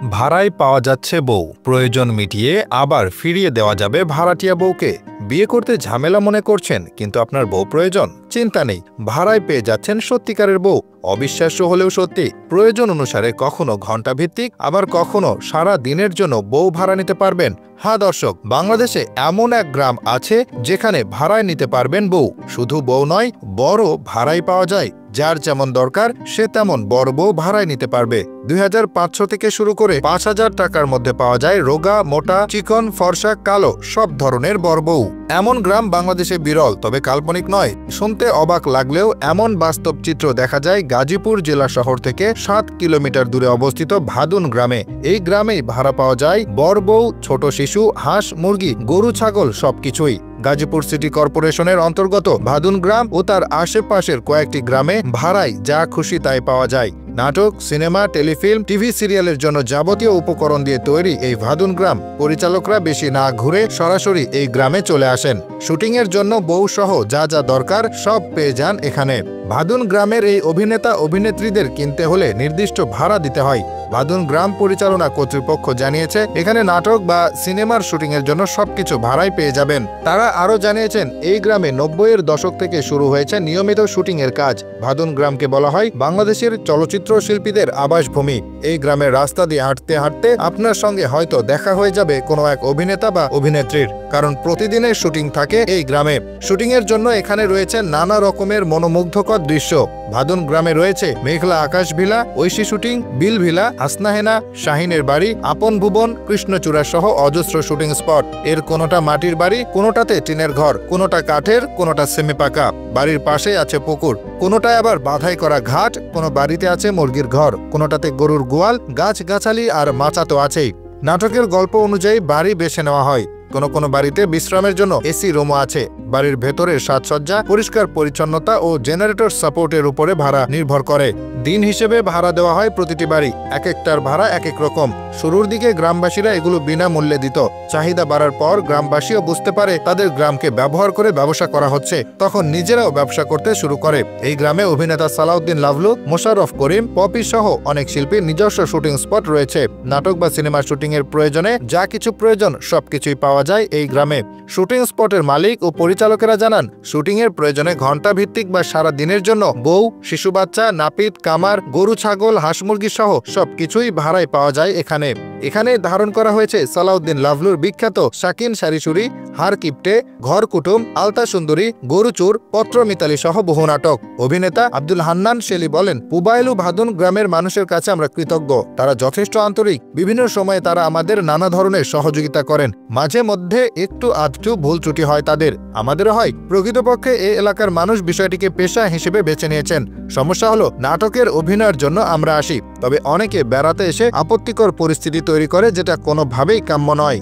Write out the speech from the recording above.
ভাড়ায় পাওয়া যাচ্ছে বউ, প্রয়োজন মিটিয়ে আবার ফিরিয়ে দেওয়া যাবে ভাড়াটিয়া বউকে। বিয়ে করতে ঝামেলা মনে করছেন, কিন্তু আপনার বউ প্রয়োজন? চিন্তা নেই, ভাড়ায় পেয়ে যাচ্ছেন সত্যিকারের বউ। অবিশ্বাস্য হলেও সত্যি, প্রয়োজন অনুসারে কখনো ঘণ্টা ভিত্তিক, আবার কখনো সারা দিনের জন্য বউ ভাড়া নিতে পারবেন। হ্যাঁ দর্শক, বাংলাদেশে এমন এক গ্রাম আছে যেখানে ভাড়ায় নিতে পারবেন বউ। শুধু বউ নয়, বড় ভাড়ায় পাওয়া যায়। যার যেমন দরকার সে তেমন বড় বউ ভাড়ায় নিতে পারবে। 2500 থেকে শুরু করে 5000 টাকার মধ্যে পাওয়া যায় রোগা, মোটা, চিকন, ফর্সা, কালো সব ধরনের বড় বউ। এমন গ্রাম বাংলাদেশে বিরল, তবে কাল্পনিক নয়। শুনতে অবাক লাগলেও এমন বাস্তব চিত্র দেখা যায় গাজীপুর জেলা শহর থেকে 7 কিলোমিটার দূরে অবস্থিত ভাদুন গ্রামে। এই গ্রামেই ভাড়া পাওয়া যায় বড় বউ, ছোট শিশু, হাঁস, মুরগি, গরু, ছাগল সবকিছুই। গাজীপুর সিটি কর্পোরেশনের অন্তর্গত ভাদুন গ্রাম ও তার আশেপাশের কয়েকটি গ্রামে ভাড়ায় যা খুশি তাই পাওয়া যায়। নাটক, সিনেমা, টেলিফিল্ম, টিভি সিরিয়ালের জন্য যাবতীয় উপকরণ দিয়ে তৈরি এই ভাদুন গ্রাম। পরিচালকরা বেশি না ঘুরে সরাসরি এই গ্রামে চলে আসেন। শুটিংয়ের জন্য বউ সহ যা যা দরকার সব পেয়ে যান এখানে। ভাদুন গ্রামের এই অভিনেতা অভিনেত্রীদের কিনতে হলে নির্দিষ্ট ভাড়া দিতে হয়। ভাদুন গ্রাম পরিচালনা কর্তৃপক্ষ জানিয়েছে, এখানে নাটক বা সিনেমার শুটিংয়ের জন্য সবকিছু ভাড়ায় পেয়ে যাবেন। তারা আরও জানিয়েছেন, এই গ্রামে 90-এর দশক থেকে শুরু হয়েছে নিয়মিত শুটিংয়ের কাজ। ভাদুন গ্রামকে বলা হয় বাংলাদেশের চলচ্চিত্র শিল্পীদের আবাসভূমি। এই গ্রামের রাস্তা দিয়ে হাঁটতে হাঁটতে আপনার সঙ্গে হয়তো দেখা হয়ে যাবে কোনো এক অভিনেতা বা অভিনেত্রীর, কারণ প্রতিদিনের শুটিং থাকে এই গ্রামে। শুটিংয়ের জন্য এখানে রয়েছে নানা রকমের মনোমুগ্ধকর দৃশ্য। ভাদুন গ্রামে রয়েছে মেঘলা আকাশ ভিলা, ঐশী শুটিং, বিল ভিলা, হাসনাহেনা, শাহিনের বাড়ি, আপন ভুবন, কৃষ্ণচূড়া সহ অজস্র শুটিং স্পট। এর কোনোটা মাটির বাড়ি, কোনোটাতে টিনের ঘর, কোনোটা কাঠের, কোনোটা সেমি পাকা। বাড়ির পাশে আছে পুকুর, কোনোটায় আবার বাধাই করা ঘাট, কোনো বাড়িতে আছে মুরগির ঘর, কোনোটাতে গরুর গোয়াল, গাছগাছালি আর মাচা তো আছেই। নাটকের গল্প অনুযায়ী বাড়ি বেছে নেওয়া হয়। কোনো কোনো বাড়িতে বিশ্রামের জন্য এসি রুমও আছে। বাড়ির ভেতরের সাজসজ্জা, পরিষ্কার পরিচ্ছন্নতা ও জেনারেটর সাপোর্টের উপরে ভাড়া নির্ভর করে। দিন হিসেবে ভাড়া দেওয়া হয় প্রতিটি বাড়ি। এক একটার ভাড়া এক এক রকম। শুরুর দিকে গ্রামবাসীরা এগুলো বিনামূল্যে দিত। চাহিদা বাড়ার পর গ্রামবাসীও বুঝতে পারে তাদের গ্রামকে ব্যবহার করে ব্যবসা করা হচ্ছে, তখন নিজেরাও ব্যবসা করতে শুরু করে। এই গ্রামে অভিনেতা সালাউদ্দিন লাভলু, মোশাররফ করিম, পপি সহ অনেক শিল্পীর নিজস্ব শুটিং স্পট রয়েছে। নাটক বা সিনেমার শুটিং এর প্রয়োজনে যা কিছু প্রয়োজন সবকিছুই পাওয়া যায় এই গ্রামে। শুটিং স্পটের মালিক ও পরিচালকেরা জানান, শুটিং এর প্রয়োজনে ঘণ্টা ভিত্তিক বা সারা দিনের জন্য বউ, শিশু বাচ্চা, নাপিত, কামার, গরু, ছাগল, হাঁস, মুরগি সহ সবকিছুই ভাড়ায় পাওয়া যায় এখানে। এখানে ধারণ করা হয়েছে সালাউদ্দিন লাভলুর বিখ্যাত শাকিন শারিসুরি, হার কিপটে, ঘর কুটুম, আলতা সুন্দরী, গরুচুর, পত্র মিতালি সহ বহু নাটক। অভিনেতা আব্দুল হান্নান শেলি বলেন, পুবাইলু ভাদুন গ্রামের মানুষের কাছে আমরা কৃতজ্ঞ। তারা যথেষ্ট আন্তরিক। বিভিন্ন সময়ে তারা আমাদের নানা ধরনের সহযোগিতা করেন। মাঝে মধ্যে একটু আধটু ভুল ত্রুটি হয় তাদের, আমাদেরও হয়। প্রকৃতপক্ষে এই এলাকার মানুষ বিষয়টিকে পেশা হিসেবে বেছে নিয়েছেন। সমস্যা হলো নাটকের অভিনয়ের জন্য আমরা আসি, তবে অনেকে বেড়াতে এসে আপত্তিকর পরিস্থিতি তৈরি করে, যেটা কোনোভাবেই কাম্য নয়।